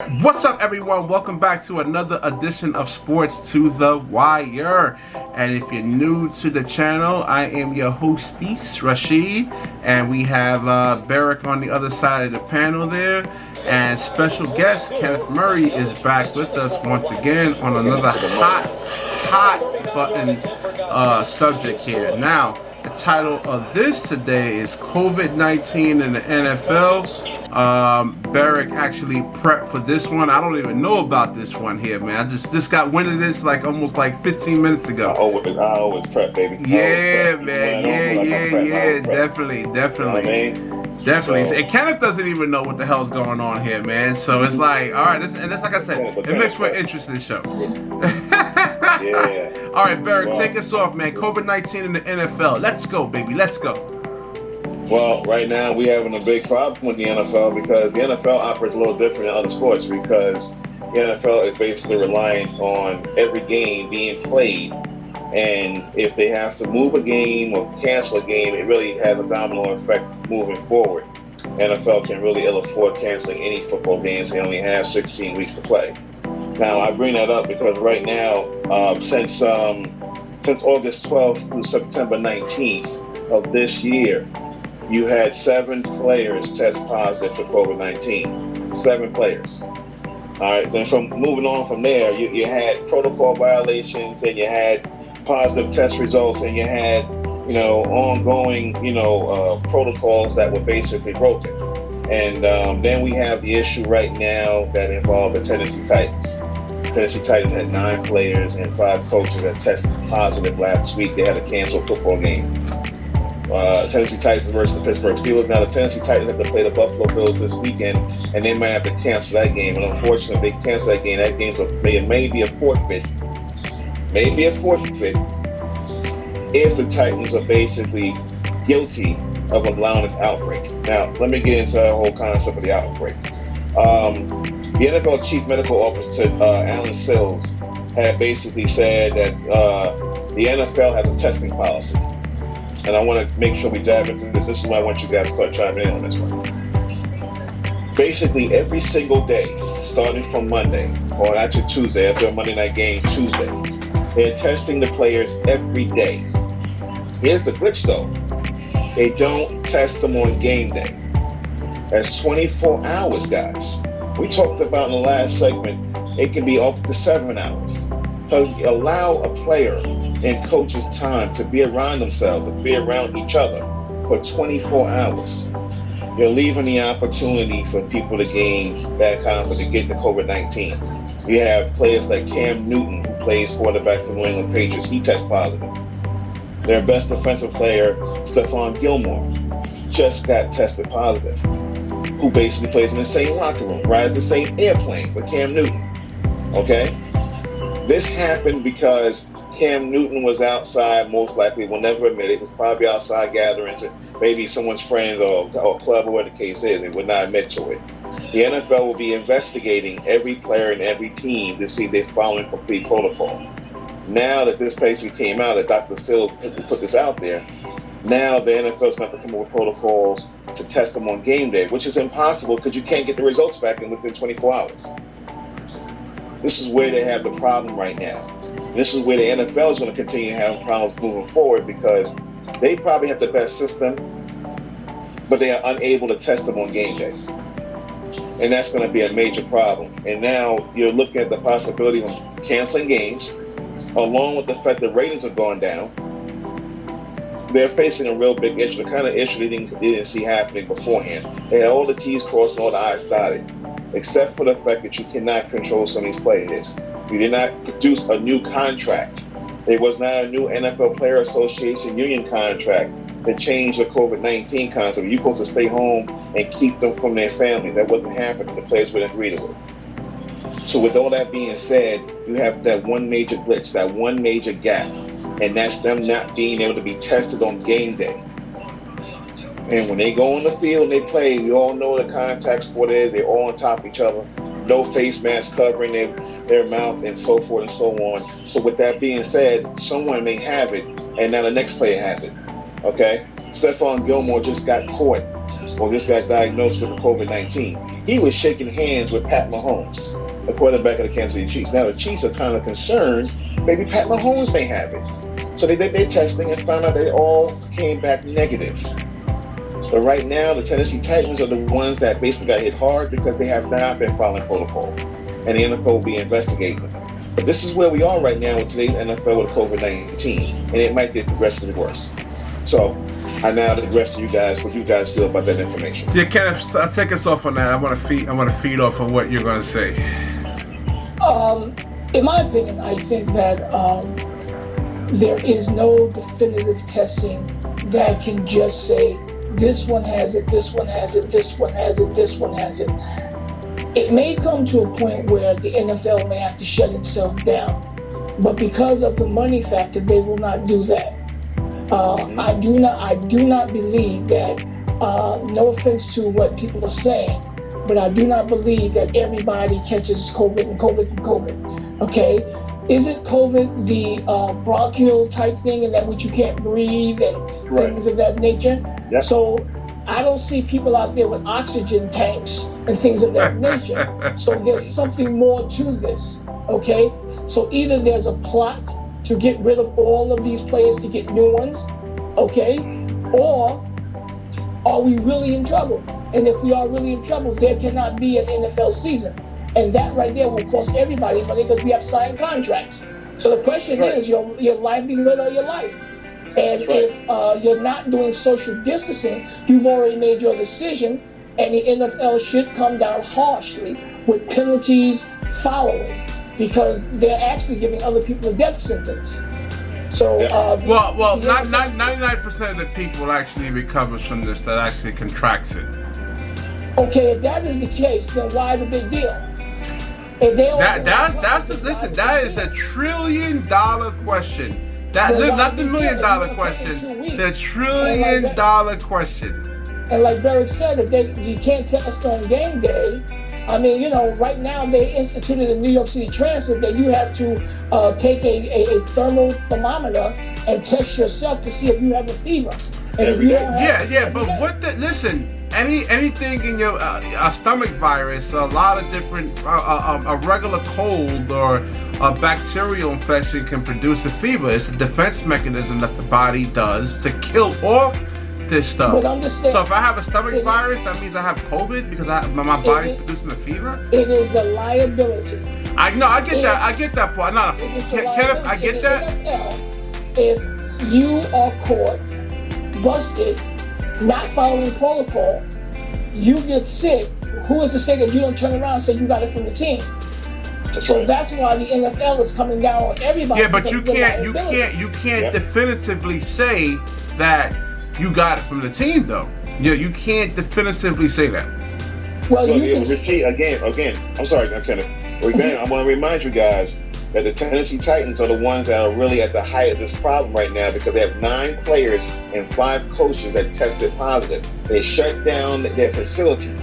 What's up, everyone? Welcome back to another edition of Sports to the Wire. And if you're new to the channel, I am your hostess, Rasheed, and we have Berick on the other side of the panel there. And special guest Kenneth Murray is back with us once again on another hot button subject here. Now, the title of this today is COVID-19 in the NFL. Berick actually prepped for this one. I don't even know about this one here, man. I just got wind of this like almost 15 minutes ago. I always prep, baby. Yeah, man. Yeah. Definitely. You know what I mean? Definitely. So, and Kenneth doesn't even know what the hell's going on here, man. So it's like, all right, and that's like I said, it makes for an interesting show. Yeah. All right, Berick, take us off, man. COVID-19 in the NFL. Let's go, baby. Let's go. Well, right now we're having a big problem with the NFL because the NFL operates a little different than other sports because the NFL is basically relying on every game being played. And if they have to move a game or cancel a game, it really has a domino effect moving forward. NFL can really ill afford canceling any football games. They only have 16 weeks to play. Now, I bring that up because right now, since August 12th through September 19th of this year, you had 7 players test positive for COVID-19. 7 players. All right. Then moving on from there, you had protocol violations, and you had positive test results, and you had ongoing protocols that were basically broken. And then we have the issue right now that involved the Tennessee Titans. Tennessee Titans had 9 players and 5 coaches that tested positive last week. They had to cancel a football game. Tennessee Titans versus the Pittsburgh Steelers. Now the Tennessee Titans have to play the Buffalo Bills this weekend, and they might have to cancel that game. And unfortunately, if they cancel that game, may be a forfeit. Maybe a forfeit if the Titans are basically guilty of allowing this outbreak. Now, let me get into the whole concept of the outbreak. The NFL Chief Medical Officer, Alan Sills, had basically said that the NFL has a testing policy. And I want to make sure we dive into this. This is why I want you guys to start chiming in on this one. Basically, every single day, starting from Monday, or actually Tuesday, after a Monday night game, Tuesday, they're testing the players every day. Here's the glitch, though. They don't test them on game day. That's 24 hours, guys. We talked about in the last segment, it can be up to 7 hours. So you allow a player and coaches time to be around themselves, to be around each other for 24 hours. You're leaving the opportunity for people to gain that confidence to get to COVID-19. You have players like Cam Newton, who plays quarterback for the New England Patriots. He tests positive. Their best defensive player, Stephon Gilmore, just got tested positive, who basically plays in the same locker room, rides the same airplane with Cam Newton. Okay? This happened because Cam Newton was outside, most likely, will never admit it. He was probably outside gatherings, maybe someone's friends or club or whatever the case is, and would not admit to it. The NFL will be investigating every player and every team to see if they're following complete protocol. Now that this basically came out, that Dr. Sills put this out there, now the NFL's going to come up with protocols to test them on game day, which is impossible because you can't get the results back in within 24 hours. This is where they have the problem right now. This is where the NFL is going to continue to have problems moving forward because they probably have the best system, but they are unable to test them on game days. And that's going to be a major problem. And now you're looking at the possibility of canceling games, along with the fact that ratings are going down. They're facing a real big issue, the kind of issue they didn't see happening beforehand. They had all the T's crossed and all the I's dotted, except for the fact that you cannot control some of these players. You did not produce a new contract. There was not a new NFL Player Association union contract that changed the COVID-19 concept. You're supposed to stay home and keep them from their families. That wasn't happening. The players wouldn't agree to it. So with all that being said, you have that one major glitch, that one major gap, and that's them not being able to be tested on game day. And when they go on the field and they play, we all know the contact sport is, they're all on top of each other. No face mask covering their mouth and so forth and so on. So with that being said, someone may have it and now the next player has it. Okay? Stephon Gilmore just got caught or just got diagnosed with COVID-19, he was shaking hands with Pat Mahomes, the quarterback of the Kansas City Chiefs. Now the Chiefs are kind of concerned maybe Pat Mahomes may have it. So they did their testing and found out they all came back negative. So right now, the Tennessee Titans are the ones that basically got hit hard because they have not been following protocol. And the NFL will be investigating them. But this is where we are right now with today's NFL with COVID-19. And it might get progressively worse. So I now address to you guys what you guys feel about that information. Yeah, Kenneth, I'll take us off on that. I want to feed off of what you're going to say. In my opinion, I think that there is no definitive testing that can just say this one has it, this one has it, this one has it, this one has it. It may come to a point where the NFL may have to shut itself down, but because of the money factor, they will not do that. I do not believe that. No offense to what people are saying, but I do not believe that everybody catches COVID and COVID and COVID. Okay, is it COVID the bronchial type thing, and that which you can't breathe and things of that nature? Yep. So I don't see people out there with oxygen tanks and things of that nature. So there's something more to this. Okay, so either there's a plot to get rid of all of these players to get new ones, okay, or are we really in trouble? And if we are really in trouble, there cannot be an NFL season. And that right there will cost everybody money because we have signed contracts. So the question is your livelihood or your life. And if you're not doing social distancing, you've already made your decision, and the NFL should come down harshly with penalties following, because they're actually giving other people the death sentence. So, well, not 99% of the people actually recovers from this that actually contracts it. Okay, if that is the case, then why the big deal? If they that is the $1 trillion question. That's not the $1 million question. The $1 trillion question. And like Berick said, if you can't test on game day, I mean, you know, right now they instituted in New York City Transit that you have to take a thermal thermometer and test yourself to see if you have a fever. And if you don't have but listen, anything in your a stomach virus, a lot of different a regular cold or a bacterial infection can produce a fever. It's a defense mechanism that the body does to kill off this stuff. But understand, so if I have a stomach virus, that means I have COVID because my body's producing a fever? It is the liability. I get that part. No. Kenneth, I get that. If you are caught, busted, not following protocol, you get sick, who is to say that you don't turn around and say you got it from the team? That's why the NFL is coming down on everybody. Yeah, but you can't definitively say that you got it from the team, though. Yeah, you can't definitively say that. Well, again, I'm sorry, Kenneth. Again, I want to remind you guys that the Tennessee Titans are the ones that are really at the height of this problem right now because they have 9 players and 5 coaches that tested positive. They shut down their facilities.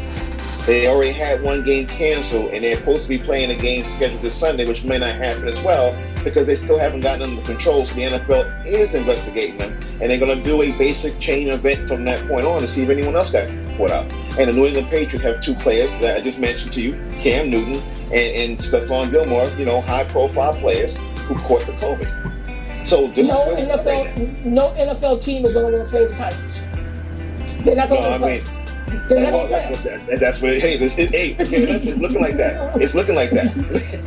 They already had one game canceled, and they're supposed to be playing a game scheduled this Sunday, which may not happen as well because they still haven't gotten under control. So the NFL is investigating them, and they're going to do a basic chain event from that point on to see if anyone else got caught up. And the New England Patriots have 2 players that I just mentioned to you, Cam Newton and Stephon Gilmore, you know, high-profile players who caught the COVID. So this no NFL team is going to want to play the Titans. They're not going to play. That's what it is. It's looking like that. It's looking like that.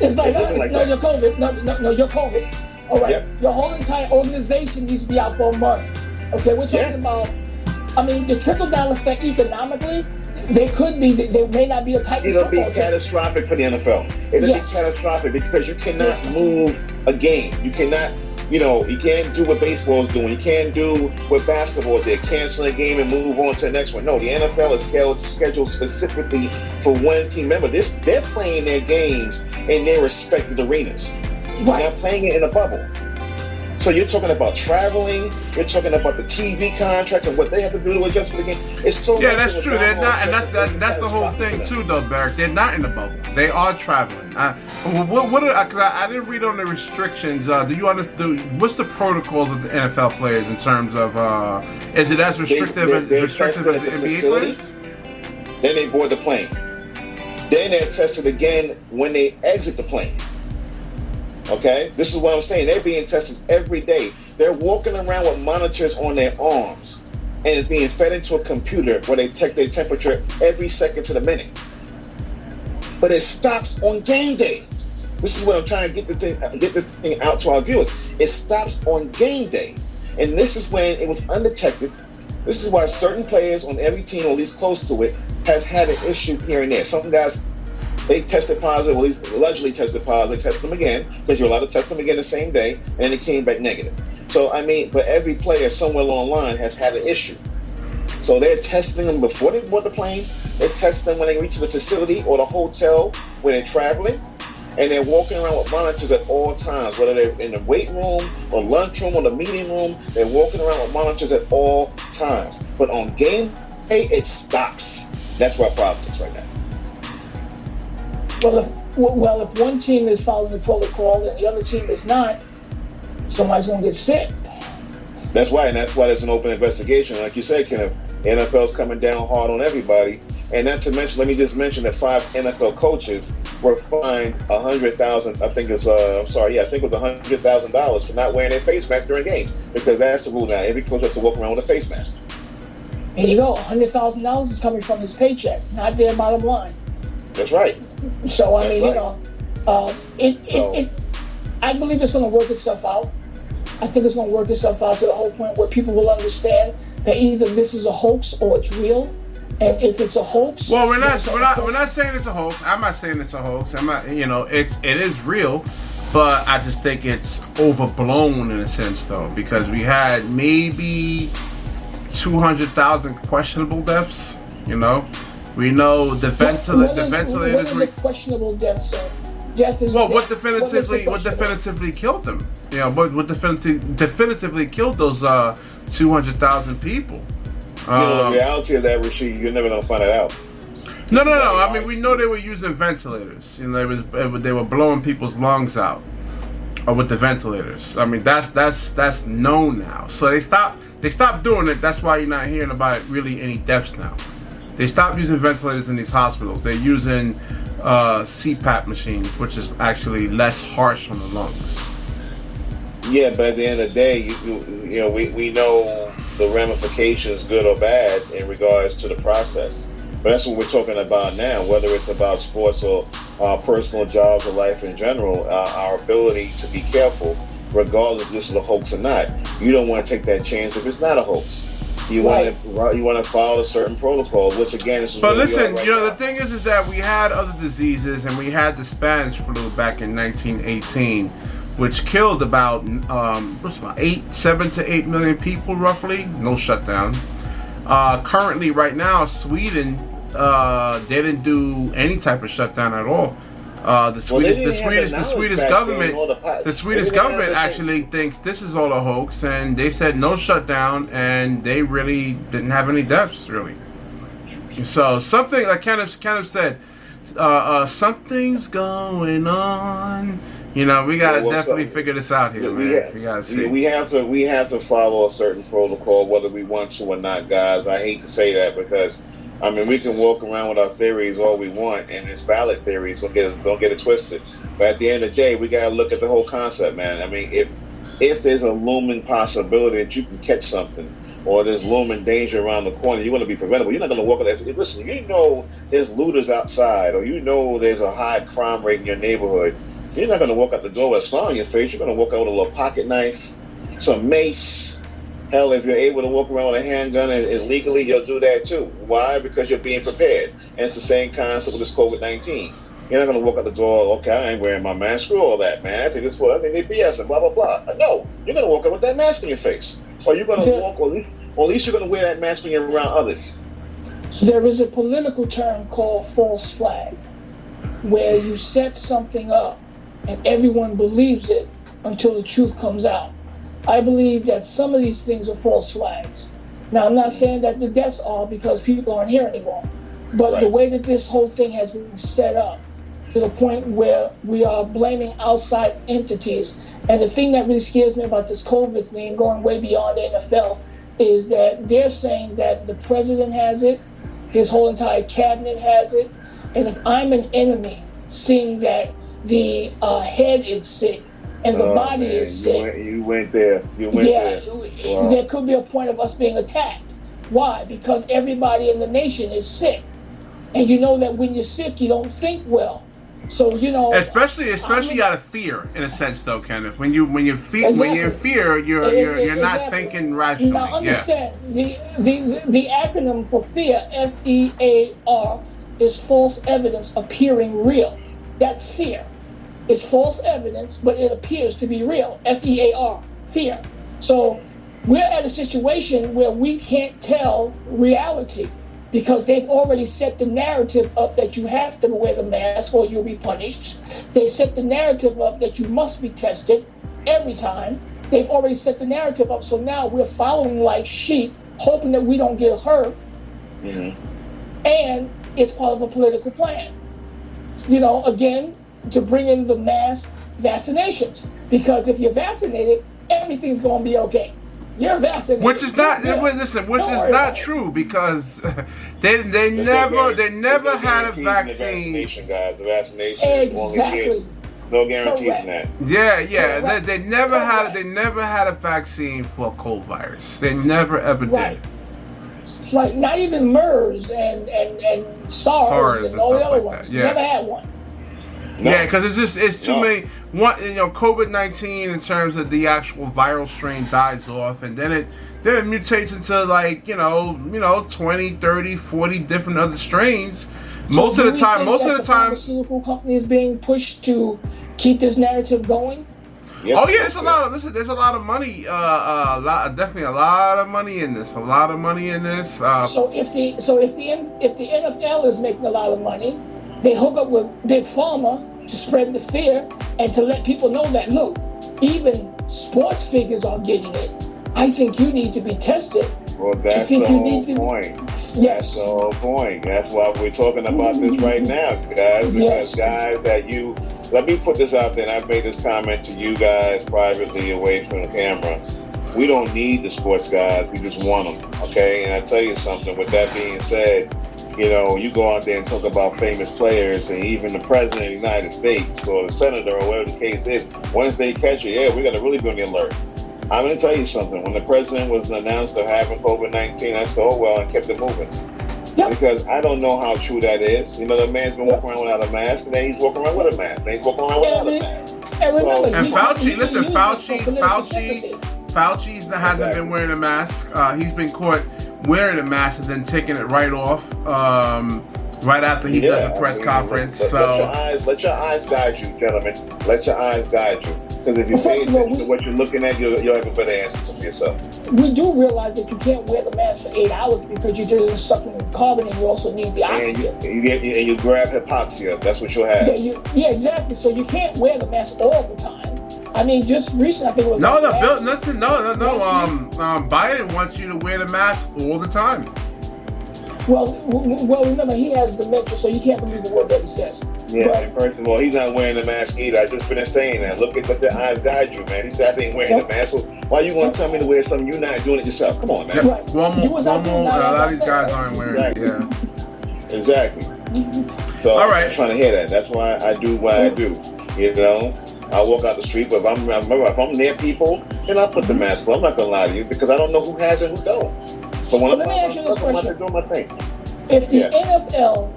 It's like, you're COVID. No, you're COVID. All right. Yep. Your whole entire organization needs to be out for a month. Okay, we're talking about, I mean, the trickle-down effect economically, there may not be a Titans It'll football be catastrophic for the NFL. It'll be catastrophic because you cannot move a game. You cannot. You know, you can't do what baseball is doing. You can't do what basketball is. They're canceling a game and move on to the next one. No, the NFL is scheduled specifically for one team member. They're playing their games in their respective arenas. They're not playing it in a bubble. So you're talking about traveling. You're talking about the TV contracts and what they have to do to adjust to the game. It's so that's true. They're not, and that's the whole thing too, though, Berick. They're not in the bubble. They are traveling. Because I didn't read on the restrictions. Do you understand? What's the protocols of the NFL players in terms of? Is it as restrictive as the NBA players? Then they board the plane. Then they're tested again when they exit the plane. Okay? This is what I'm saying. They're being tested every day. They're walking around with monitors on their arms. And it's being fed into a computer where they check their temperature every second to the minute. But it stops on game day. This is what I'm trying to get this thing out to our viewers. It stops on game day. And this is when it was undetected. This is why certain players on every team, or at least close to it, has had an issue here and there. Some guys, they tested positive, or at least allegedly tested positive, test them again, because you're allowed to test them again the same day, and then it came back negative. So, I mean, but every player somewhere along the line has had an issue. So they're testing them before they board the plane, they test them when they reach the facility or the hotel when they're traveling, and they're walking around with monitors at all times, whether they're in the weight room or lunchroom or the meeting room, they're walking around with monitors at all times. But on game day, it stops. That's where our problem is right now. Well, if one team is following the protocol and the other team is not, somebody's going to get sick. That's right, and that's why there's an open investigation. Like you said, Kenneth, the NFL's coming down hard on everybody. And not to mention, let me just mention that 5 NFL coaches were fined $100,000. I think it was $100,000 for not wearing their face mask during games, because that's the rule now. Every coach has to walk around with a face mask. There you go. $100,000 is coming from his paycheck, not their bottom line. That's right. So I mean, I believe it's going to work itself out. I think it's going to work itself out to the whole point where people will understand that either this is a hoax or it's real. And if it's a hoax, well, we're not saying it's a hoax. I'm not saying it's a hoax. I'm not, it is real, but I just think it's overblown in a sense, though, because we had maybe 200,000 questionable deaths. We know the ventilators. What is a questionable death, sir? Death is well, death. what definitively killed them? What definitively killed those 200,000 people? The reality of that, Rasheed, you're never gonna find it out. No. I mean, we know they were using ventilators. They were blowing people's lungs out with the ventilators. I mean, that's known now. So they stopped doing it. That's why you're not hearing about really any deaths now. They stopped using ventilators in these hospitals. They're using CPAP machines, which is actually less harsh on the lungs. Yeah, but at the end of the day, we know the ramifications, good or bad, in regards to the process. But that's what we're talking about now, whether it's about sports or personal jobs or life in general, our ability to be careful, regardless if this is a hoax or not. You don't want to take that chance if it's not a hoax. You want to follow a certain protocol, which again is. But listen, the thing is that we had other diseases, and we had the Spanish flu back in 1918, which killed about 7 to 8 million people roughly. No shutdown. Currently, right now, Sweden, they didn't do any type of shutdown at all. The Swedish government actually thinks this is all a hoax, and they said no shutdown, and they really didn't have any deaths really. So something like Kenneth said, something's going on. We gotta definitely figure this out here, man. We gotta see. We have to follow a certain protocol, whether we want to or not, guys. I hate to say that because, I mean, we can walk around with our theories all we want, and it's valid theories. Don't get it twisted. But at the end of the day, we gotta look at the whole concept, man. I mean, if there's a looming possibility that you can catch something, or there's looming danger around the corner, you want to be preventable. You're not going to walk out there. Listen, there's looters outside, or there's a high crime rate in your neighborhood. You're not going to walk out the door with a smile on your face. You're going to walk out with a little pocket knife, some mace. Hell, if you're able to walk around with a handgun illegally, you'll do that too. Why? Because you're being prepared. And it's the same concept with this COVID-19. You're not going to walk out the door, okay, I ain't wearing my mask. Screw all that, man. I think they BS and blah, blah, blah. No, you're going to walk out with that mask on your face. Or you're going to walk, or at least you're going to wear that mask when you're around others. There is a political term called false flag, where you set something up and everyone believes it until the truth comes out. I believe that some of these things are false flags. Now, I'm not saying that the deaths are because people aren't here anymore, but the way that this whole thing has been set up to the point where we are blaming outside entities. And the thing that really scares me about this COVID thing, going way beyond the NFL, is that they're saying that the president has it, His whole entire cabinet has it. And if I'm an enemy, seeing that the head is sick and the body is sick. You went there. Wow. There could be a point of us being attacked. Why? Because everybody in the nation is sick. And you know that when you're sick, you don't think well. So, especially out of fear, in a sense, though, Kenneth. When you're in fear, you're not thinking rationally. Now, understand the acronym for fear, FEAR, is false evidence appearing real. That's fear. It's false evidence, but it appears to be real. FEAR, fear. So we're at a situation where we can't tell reality, because they've already set the narrative up that you have to wear the mask or you'll be punished. They set the narrative up that you must be tested every time. They've already set the narrative up, so now we're following like sheep, hoping that we don't get hurt. Mm-hmm. And it's part of a political plan. Again, to bring in the mass vaccinations. Because if you're vaccinated, everything's going to be okay. You're vaccinated. Which is not true, because they never had a vaccine. The vaccination exactly. No guarantees in that. Yeah. Right. They never had a vaccine for cold virus. They never ever did. Right. Not even MERS and SARS and all the other ones. Yeah. Never had one. No. Yeah, because it's too many. COVID-19 in terms of the actual viral strain dies off, and then it mutates into 20, 30, 40 different other strains. Most of the time, pharmaceutical companies being pushed to keep this narrative going. Yep. Oh yeah, there's a lot of money. Definitely a lot of money in this. So if the NFL is making a lot of money, they hook up with Big Pharma to spread the fear and to let people know that, look, even sports figures are getting it. I think you need to be tested. Well, that's the whole point. Yes. That's the whole point. That's why we're talking about this right now, guys. Because guys let me put this out there, and I've made this comment to you guys privately away from the camera. We don't need the sports guys. We just want them, okay? And I tell you something, with that being said, you go out there and talk about famous players, and even the president of the United States or the senator or whatever the case is, once they catch you, we got to really be on the alert. I'm going to tell you something. When the president was announced of having COVID-19, I said, oh, well, and kept it moving. Yep. Because I don't know how true that is. The man's been walking around without a mask, and then he's walking around with a mask. Then he's walking around without a mask. And Fauci hasn't been wearing a mask. He's been caught wearing a mask and then taking it right off right after he does a press conference. Let your eyes guide you, gentlemen. Let your eyes guide you. Because if you pay attention to what you're looking at, you'll have a better answer for yourself. We do realize that you can't wear the mask for 8 hours because you're just sucking carbon, and you also need the oxygen. And you grab hypoxia. That's what you'll have. Yeah, exactly. So you can't wear the mask all the time. I mean, just recently, I think it was. No. Biden wants you to wear the mask all the time. Well, remember, he has dementia, so you can't believe the word that he says. Yeah, and first of all, he's not wearing the mask either. I've just finished saying that. Let the eyes guide you, man. He said I ain't wearing the mask. So why you want to tell me to wear something you're not doing it yourself? Come on, man. Right. One more. A lot of these guys aren't wearing it. Yeah. Exactly. So all right. I'm trying to hear that. That's why I do what I do. I walk out the street, but if I'm near people, then I'll put the mask on. I'm not gonna lie to you because I don't know who has it, who don't. But when let me ask you this question: doing my thing. If the NFL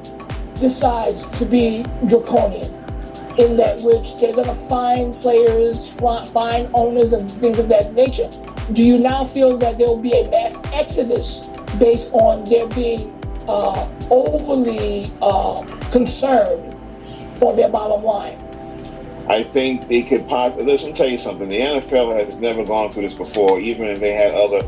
decides to be draconian, in that which they're going to fine players, fine owners, and things of that nature, do you now feel that there will be a mass exodus based on there being overly concerned for their bottom line? I think they could possibly. Listen, tell you something. The NFL has never gone through this before. Even if they had other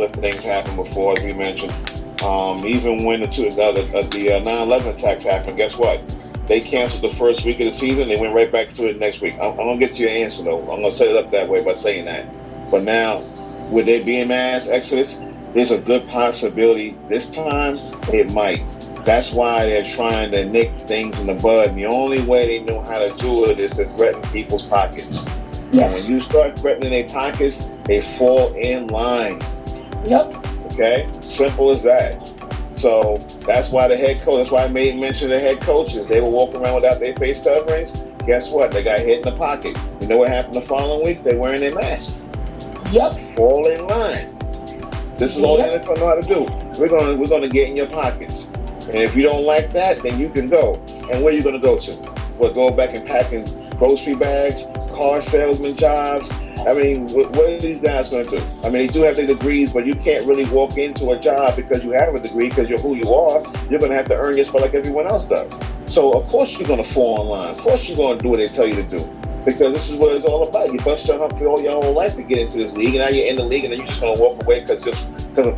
things happen before, as we mentioned. Even when the 9/11 attacks happened, guess what? They canceled the first week of the season. They went right back to it next week. I'm gonna get to your answer though. I'm gonna set it up that way by saying that. But now, would there be a mass exodus? There's a good possibility. This time, it might. That's why they're trying to nip things in the bud. And the only way they know how to do it is to threaten people's pockets. Yes. And when you start threatening their pockets, they fall in line. Yep. Okay? Simple as that. So that's why the head coach, that's why I made mention of the head coaches. They were walking around without their face coverings. Guess what? They got hit in the pocket. You know what happened the following week? They wearing their mask. Yep. Fall in line. This is all the NFL know how to do. We're gonna get in your pockets. And if you don't like that, then you can go. And where are you gonna go to? What, go back and packing grocery bags, car salesman jobs? I mean, what are these guys going to do? I mean, they do have their degrees, but you can't really walk into a job because you have a degree, because you're who you are. You're going to have to earn your spot like everyone else does. So, of course, you're going to fall in line. Of course, you're going to do what they tell you to do, because this is what it's all about. You bust your hump for all your whole life to get into this league, and now you're in the league, and then you're just going to walk away because of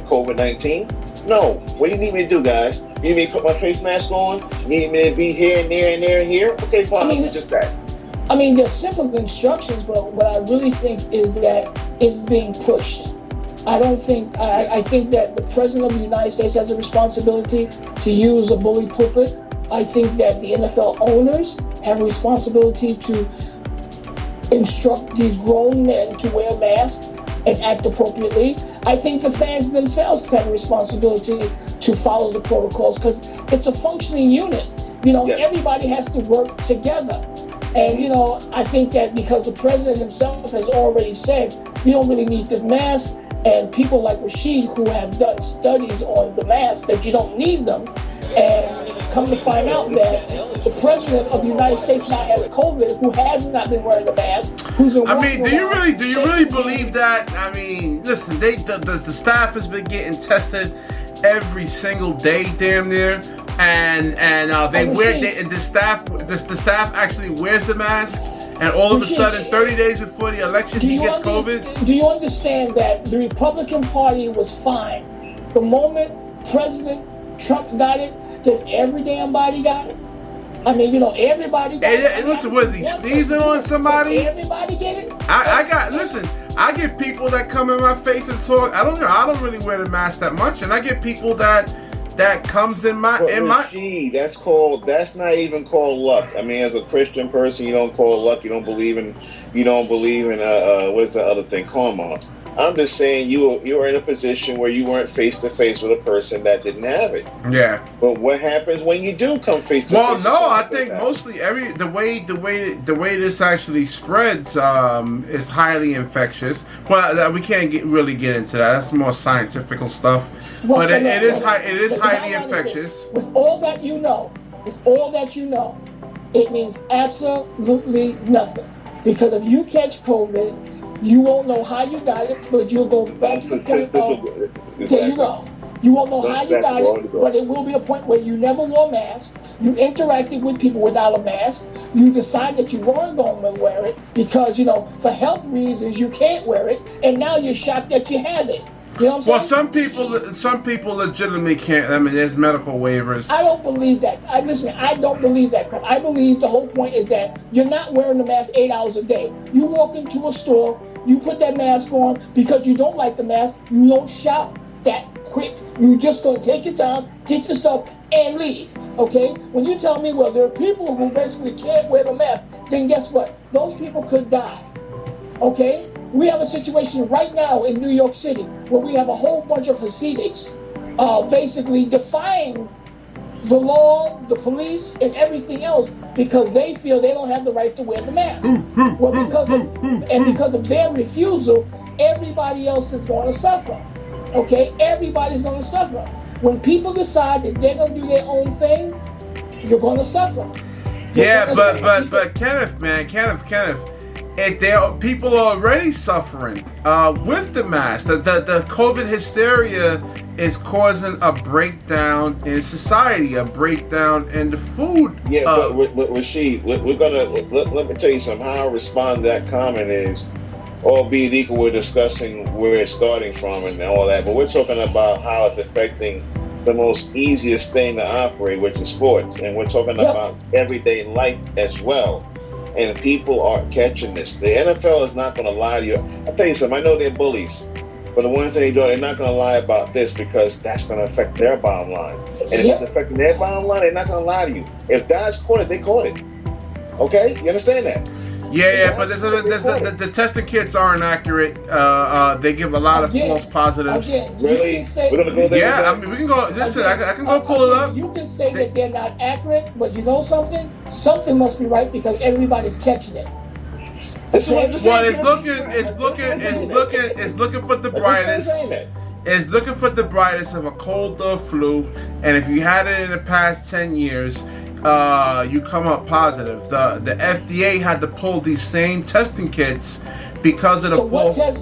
COVID-19? No. What do you need me to do, guys? You need me to put my face mask on? You need me to be here and there and there and here? Okay, fine. I mean, just that. I mean, there's simple instructions, but what I really think is that it's being pushed. I think that the President of the United States has a responsibility to use a bully pulpit. I think that the NFL owners have a responsibility to instruct these grown men to wear masks and act appropriately. I think the fans themselves have a responsibility to follow the protocols, because it's a functioning unit. Everybody has to work together. And, I think that because the president himself has already said, we don't really need the mask, and people like Rasheed, who have done studies on the mask, that you don't need them, and come to find out that the president of the United States now has COVID, who has not been wearing the mask, who's been do you really believe that? I mean, listen, the staff has been getting tested every single day, damn near. And the staff actually wears the mask, and all of a sudden 30 days before the election he gets COVID. Do you understand that the Republican Party was fine the moment President Trump got it, then every damn body got it? I mean, everybody got it. Listen, was he sneezing on somebody? Everybody get it? I get people that come in my face and talk. I don't really wear the mask that much, and I get people that comes in my that's not even called luck. I mean, as a Christian person, you don't call it luck. You don't believe in what is the other thing, karma. I'm just saying you were in a position where you weren't face to face with a person that didn't have it. Yeah. But what happens when you do come face to face? Well, no, I think mostly the way this actually spreads is highly infectious. Well, we can't really get into that. That's more scientific stuff. Well, but it is highly infectious. With all that you know, it means absolutely nothing. Because if you catch COVID, you won't know how you got it, but you'll go back to the point of, there you go. You won't know how you got it, but it will be a point where you never wore a mask, you interacted with people without a mask, you decide that you weren't going to wear it because, for health reasons you can't wear it, and now you're shocked that you have it. You know what I'm saying? Well, some people legitimately can't. I mean, there's medical waivers. I don't believe that. I don't believe that crap. I believe the whole point is that you're not wearing the mask 8 hours a day. You walk into a store, you put that mask on because you don't like the mask. You don't shop that quick. You're just going to take your time, get your stuff, and leave. Okay? When you tell me, well, there are people who basically can't wear the mask, then guess what? Those people could die. Okay? We have a situation right now in New York City where we have a whole bunch of Hasidics basically defying the law, the police, and everything else because they feel they don't have the right to wear the mask. Well, because of their refusal, everybody else is going to suffer. Okay? Everybody's going to suffer. When people decide that they're going to do their own thing, you're going to suffer. Yeah, but Kenneth, people are already suffering with the mask. The COVID hysteria is causing a breakdown in society, a breakdown in the food. Yeah, but Rasheed, we're gonna let me tell you something. How I respond to that comment is, all being equal, we're discussing where it's starting from and all that, but we're talking about how it's affecting the most easiest thing to operate, which is sports, and we're talking about everyday life as well. And people are catching this. The NFL is not going to lie to you. I'll tell you something, I know they're bullies, but the one thing they do, they're not going to lie about this because that's going to affect their bottom line. And if it's affecting their bottom line, they're not going to lie to you. If guys caught it, they caught it. Okay? You understand that? Yeah, but the testing kits aren't accurate. They give a lot of false positives. Really? We're gonna go there. Yeah, I mean, we can go. Listen, I can go pull it up. You can say that they're not accurate, but you know something? Something must be right because everybody's catching it. Well, it's looking for the brightest. It's looking for the brightest of a cold or flu, and if you had it in the past 10 years, you come up positive. The FDA had to pull these same testing kits because of the false. The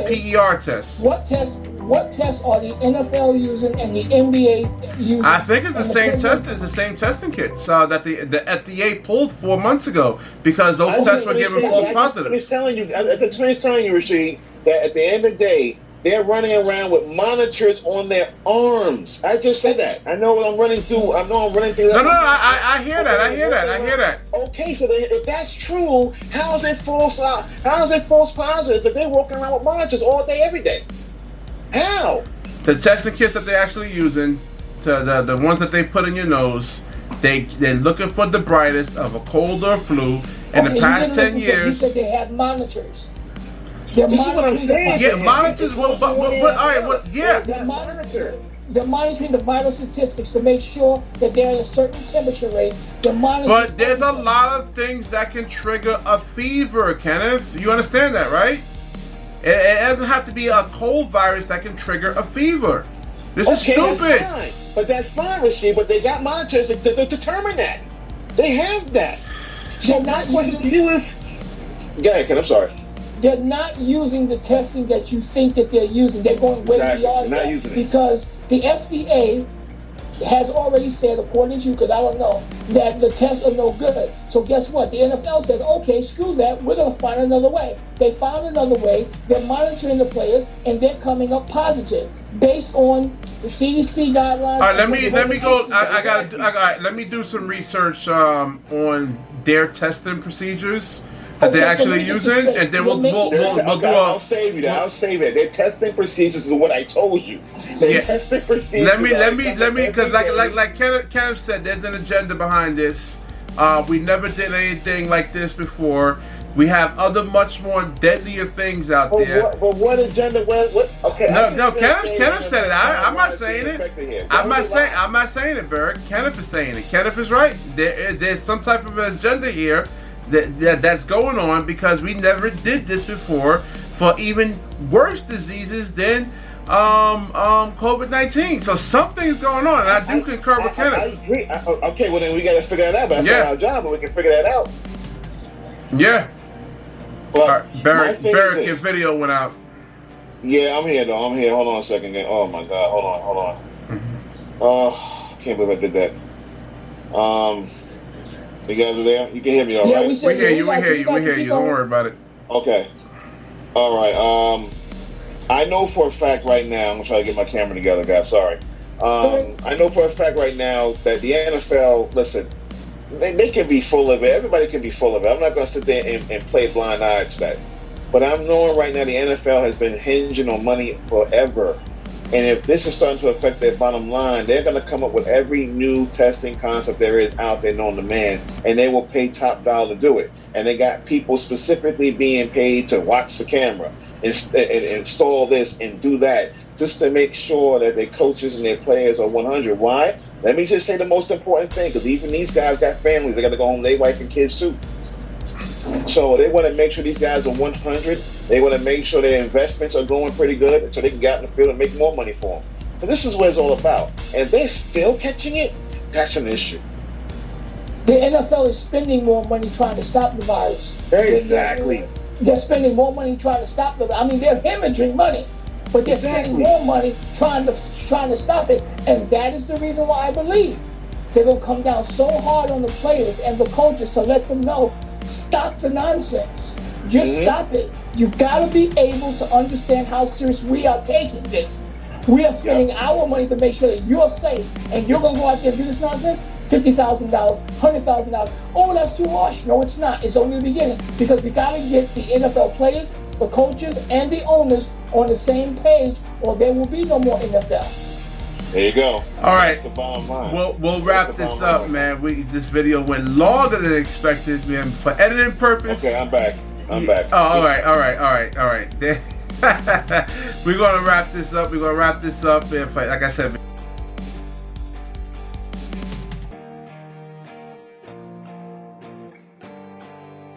PER tests. What tests are the NFL using and the NBA using? I think it's the same test. It's the same testing kits that the FDA pulled 4 months ago because those tests were giving false positives. I'm telling you, Rasheed, that at the end of the day, they're running around with monitors on their arms. I just said that. I know what I'm running through. I know I'm running through. No, I hear that. I hear that. Okay, so if that's true, how is it false? How is it false positive that they're walking around with monitors all day, every day? How? The testing kits that they're actually using, the ones that they put in your nose, they're looking for the brightest of a cold or flu. In the past 10 years, you said they have monitors. They're monitoring monitors. But all right. Well, yeah. They're monitoring the vital statistics to make sure that they're at a certain temperature rate. But there's a lot of things that can trigger a fever, Kenneth. You understand that, right? It doesn't have to be a cold virus that can trigger a fever. This is stupid. That's fine, Rasheed. But they got monitors to determine that. They have that. They're not using. Go ahead, Ken. I'm sorry. They're not using the testing that you think that they're using. They're going way beyond that because the FDA has already said, according to you, because I don't know, that the tests are no good. So guess what? The NFL said, okay, screw that. We're going to find another way. They found another way. They're monitoring the players, and they're coming up positive based on the CDC guidelines. All right, let me go. Let me do some research on their testing procedures that they're actually using, and then we'll do I'll save you that. I'll save it. Their testing procedures is what I told you. Testing procedures. Let me, because like Kenneth said, there's an agenda behind this. We never did anything like this before. We have other much more deadlier things out there. But what agenda? What? Okay. No. Kenneth said it. I'm not saying it. I'm not saying it, Berick. Kenneth is saying it. Kenneth is right. There's some type of an agenda here that's going on because we never did this before for even worse diseases than COVID-19. So something's going on, and I do concur with Kenneth. I agree. Okay, well then we got to figure that out. But that's our job, and we can figure that out. Yeah. But all right, Berick, your video went out. Yeah, I'm here though. I'm here. Hold on a second. Oh my God. Hold on. Oh, I can't believe I did that. You guys are there? You can hear me all right? We hear you. We hear you. Don't worry about it. Okay. All right. I know for a fact right now, I'm going to try to get my camera together, guys. Sorry. I know for a fact right now that the NFL, listen, they can be full of it. Everybody can be full of it. I'm not going to sit there and play blind eyes to that. But I'm knowing right now the NFL has been hinging on money forever. And if this is starting to affect their bottom line, they're going to come up with every new testing concept there is out there known to man, and they will pay top dollar to do it. And they got people specifically being paid to watch the camera and install this and do that just to make sure that their coaches and their players are 100. Why? Let me just say the most important thing, because even these guys got families. They got to go home to their wife and kids too. So they want to make sure these guys are 100. They want to make sure their investments are going pretty good so they can get out in the field and make more money for them. So this is what it's all about. And they're still catching it. That's an issue. The NFL is spending more money trying to stop the virus. Exactly. They're spending more money trying to stop the virus. I mean, they're hemorrhaging money, but they're spending more money trying to stop it. And that is the reason why I believe they're going to come down so hard on the players and the coaches to let them know, stop the nonsense. Just stop it. You got to be able to understand how serious we are taking this. We are spending our money to make sure that you're safe, and you're going to go out there and do this nonsense? $50,000, $100,000. Oh, that's too harsh. No, it's not. It's only the beginning, because we got to get the NFL players, the coaches, and the owners on the same page, or there will be no more NFL. There you go. All right. That's the bottom line. We'll wrap this up, man. This video went longer than expected, man, for editing purpose. Okay, I'm back. Oh, all right. We're gonna wrap this up. If, like I said.